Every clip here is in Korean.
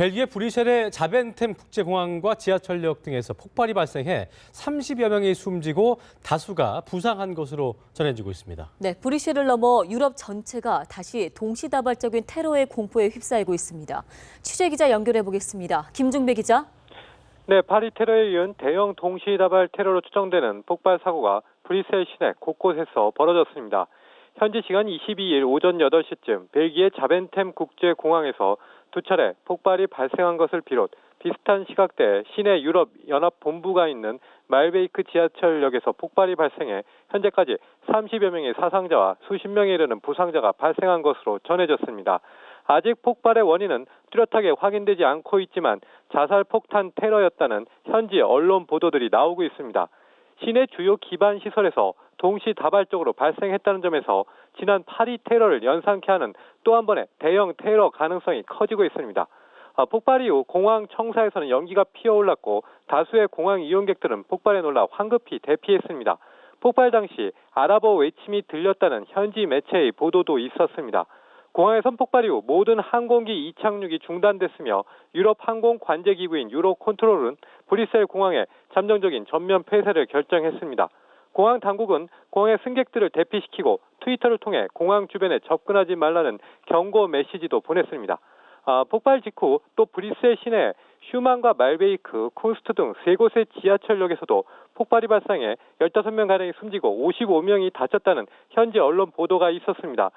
벨기에 브뤼셀의 자벤템 국제공항과 지하철역 등에서 폭발이 발생해 30여 명이 숨지고 다수가 부상한 것으로 전해지고 있습니다. 네, 브뤼셀을 넘어 유럽 전체가 다시 동시다발적인 테러의 공포에 휩싸이고 있습니다. 취재기자 연결해 보겠습니다. 김중배 기자. 네, 파리 테러에 이은 대형 동시다발 테러로 추정되는 폭발 사고가 브뤼셀 시내 곳곳에서 벌어졌습니다. 현지 시간 22일 오전 8시쯤 벨기에 자벤템 국제공항에서 두 차례 폭발이 발생한 것을 비롯 비슷한 시각대에 시내 유럽 연합 본부가 있는 말베이크 지하철역에서 폭발이 발생해 현재까지 30여 명의 사상자와 수십 명에 이르는 부상자가 발생한 것으로 전해졌습니다. 아직 폭발의 원인은 뚜렷하게 확인되지 않고 있지만 자살 폭탄 테러였다는 현지 언론 보도들이 나오고 있습니다. 시내 주요 기반 시설에서 동시다발적으로 발생했다는 점에서 지난 파리 테러를 연상케 하는 또 한 번의 대형 테러 가능성이 커지고 있습니다. 폭발 이후 공항 청사에서는 연기가 피어올랐고 다수의 공항 이용객들은 폭발에 놀라 황급히 대피했습니다. 폭발 당시 아랍어 외침이 들렸다는 현지 매체의 보도도 있었습니다. 공항에선 폭발 이후 모든 항공기 이착륙이 중단됐으며 유럽 항공 관제기구인 유로컨트롤은 브뤼셀 공항의 잠정적인 전면 폐쇄를 결정했습니다. 공항 당국은 공항의 승객들을 대피시키고 트위터를 통해 공항 주변에 접근하지 말라는 경고 메시지도 보냈습니다. 폭발 직후 또 브뤼셀 시내 슈만과 말베이크, 쿤스트 등 세 곳의 지하철역에서도 폭발이 발생해 15명가량이 숨지고 55명이 다쳤다는 현지 언론 보도가 있었습니다.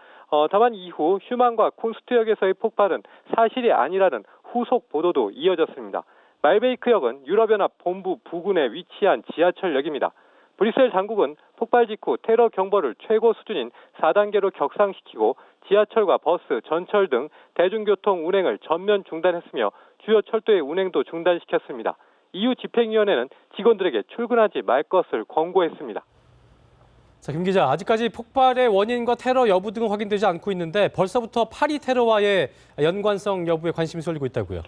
다만 이후 슈만과 쿤스트역에서의 폭발은 사실이 아니라는 후속 보도도 이어졌습니다. 말베이크역은 유럽연합 본부 부근에 위치한 지하철역입니다. 브뤼셀 당국은 폭발 직후 테러 경보를 최고 수준인 4단계로 격상시키고 지하철과 버스, 전철 등 대중교통 운행을 전면 중단했으며 주요 철도의 운행도 중단시켰습니다. EU 집행위원회는 직원들에게 출근하지 말 것을 권고했습니다. 자, 김 기자, 아직까지 폭발의 원인과 테러 여부 등은 확인되지 않고 있는데 벌써부터 파리 테러와의 연관성 여부에 관심이 쏠리고 있다고요.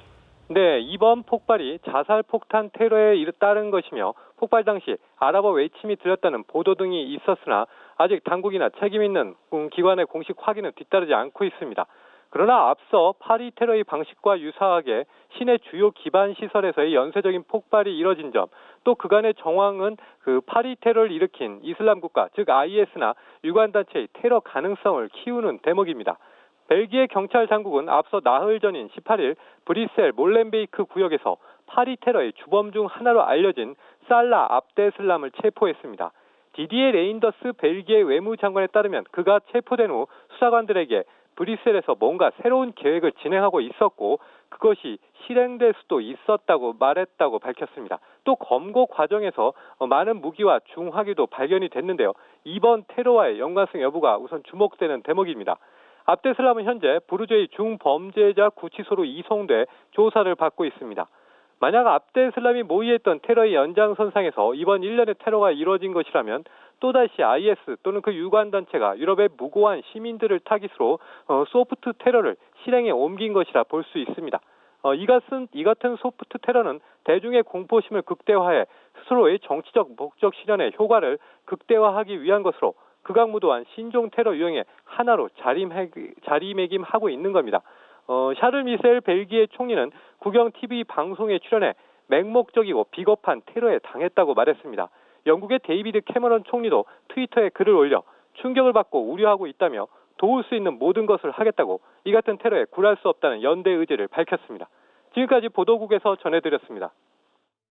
네, 이번 폭발이 자살 폭탄 테러에 따른 것이며 폭발 당시 아랍어 외침이 들렸다는 보도 등이 있었으나 아직 당국이나 책임 있는 기관의 공식 확인은 뒤따르지 않고 있습니다. 그러나 앞서 파리 테러의 방식과 유사하게 시내 주요 기반 시설에서의 연쇄적인 폭발이 이뤄진 점, 또 그간의 정황은 파리 테러를 일으킨 이슬람 국가, 즉 IS나 유관단체의 테러 가능성을 키우는 대목입니다. 벨기에 경찰 당국은 앞서 나흘 전인 18일 브뤼셀 몰렌베이크 구역에서 파리 테러의 주범 중 하나로 알려진 살라 압데슬람을 체포했습니다. 디디에 레인더스 벨기에 외무장관에 따르면 그가 체포된 후 수사관들에게 브뤼셀에서 뭔가 새로운 계획을 진행하고 있었고 그것이 실행될 수도 있었다고 말했다고 밝혔습니다. 또 검거 과정에서 많은 무기와 중화기도 발견이 됐는데요. 이번 테러와의 연관성 여부가 우선 주목되는 대목입니다. 압데슬람은 현재 부르주의 중범죄자 구치소로 이송돼 조사를 받고 있습니다. 만약 압데슬람이 모의했던 테러의 연장선상에서 이번 일련의 테러가 이루어진 것이라면 또다시 IS 또는 그 유관단체가 유럽의 무고한 시민들을 타깃으로 소프트 테러를 실행에 옮긴 것이라 볼 수 있습니다. 이 같은 소프트 테러는 대중의 공포심을 극대화해 스스로의 정치적 목적 실현의 효과를 극대화하기 위한 것으로 극악무도한 신종 테러 유형의 하나로 자리매김하고 있는 겁니다. 샤를 미셀 벨기에 총리는 국영 TV 방송에 출연해 맹목적이고 비겁한 테러에 당했다고 말했습니다. 영국의 데이비드 캐머런 총리도 트위터에 글을 올려 충격을 받고 우려하고 있다며 도울 수 있는 모든 것을 하겠다고 이 같은 테러에 굴할 수 없다는 연대 의지를 밝혔습니다. 지금까지 보도국에서 전해드렸습니다.